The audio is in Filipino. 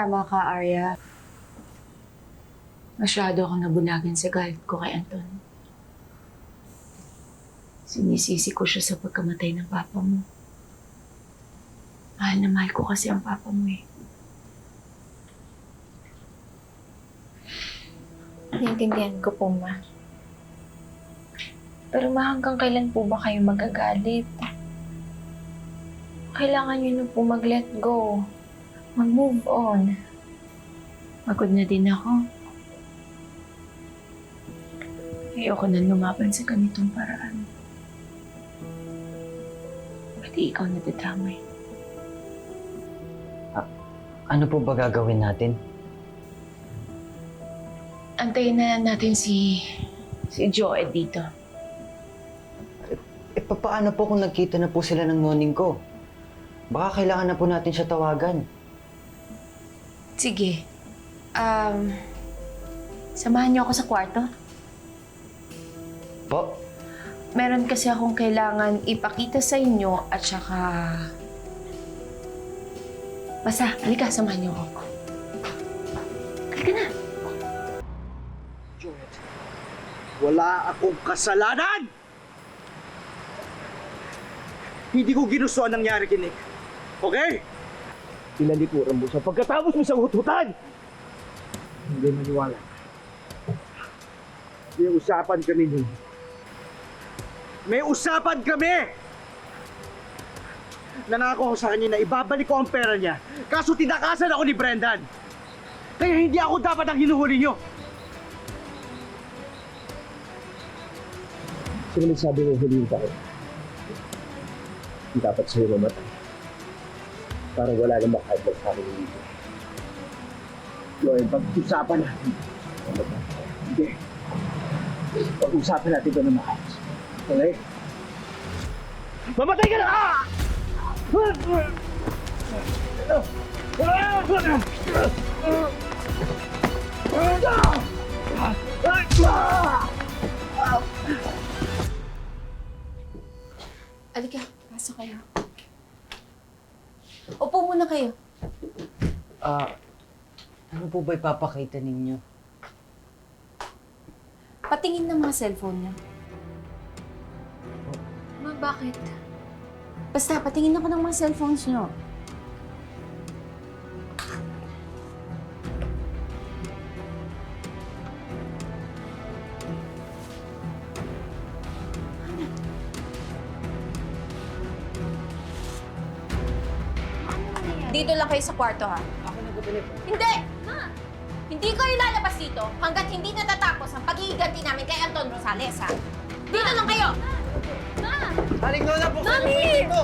tama ka, Arya. Masyado akong nabulagan sa galit ko kay Anton. Sinisisi ko siya sa pagkamatay ng papa mo. Mahal na mahal ko kasi ang papa mo eh. Naiintindihan ko po, Ma. Pero Ma, hanggang kailan po ba kayo magagalit? Kailangan niyo na po mag-let go. Mag-move on. Pagod na din ako. Ayoko na lumaban sa ganitong paraan. Pati ikaw nadadamay. Ano po ba gagawin natin? Antayin na natin si Joed dito. Paano po kung nagkita na po sila ng morning ko? Baka kailangan na po natin siya tawagan. Sige. Samahan niyo ako sa kwarto. Po? Meron kasi akong kailangan ipakita sa inyo at saka... Basta, halika, samahan niyo ako. Halika na. Joed, wala akong kasalanan! Hindi ko ginusto ang nangyari kay Nick. Okay? Tinalikuran mo siya pagkatapos mo sa ututan! Hindi maniwala. May usapan kami nun. May usapan kami! Nanako ako sa kanya na ibabalik ko ang pera niya. Kaso tinakasan ako ni Brendan. Kaya hindi ako dapat ang hinuhuli niyo. Sino nagsabi mo huliin tayo? Dapat sa'yo mamatay. Para wala nang makaibag sa akin dito. Joel, pag-usapan natin. Hindi. Pag-usapan natin ito na maayos. Okay? Mamatay ka na! Halika, pasok kayo. Upo muna kayo. Ano po ba ipapakita ninyo? Patingin ng mga cellphone niyo. Ma, bakit? Basta, patingin ako ng mga cellphones niyo. Dito lang kayo sa kwarto, ha? Ako nagpapalip. Hindi! Ma! Hindi kayo lalabas dito hanggat hindi natatapos ang paghihiganti namin kay Anton Rosales, ha? Dito lang kayo! Ma! Aling Lola po! Mami! Dito!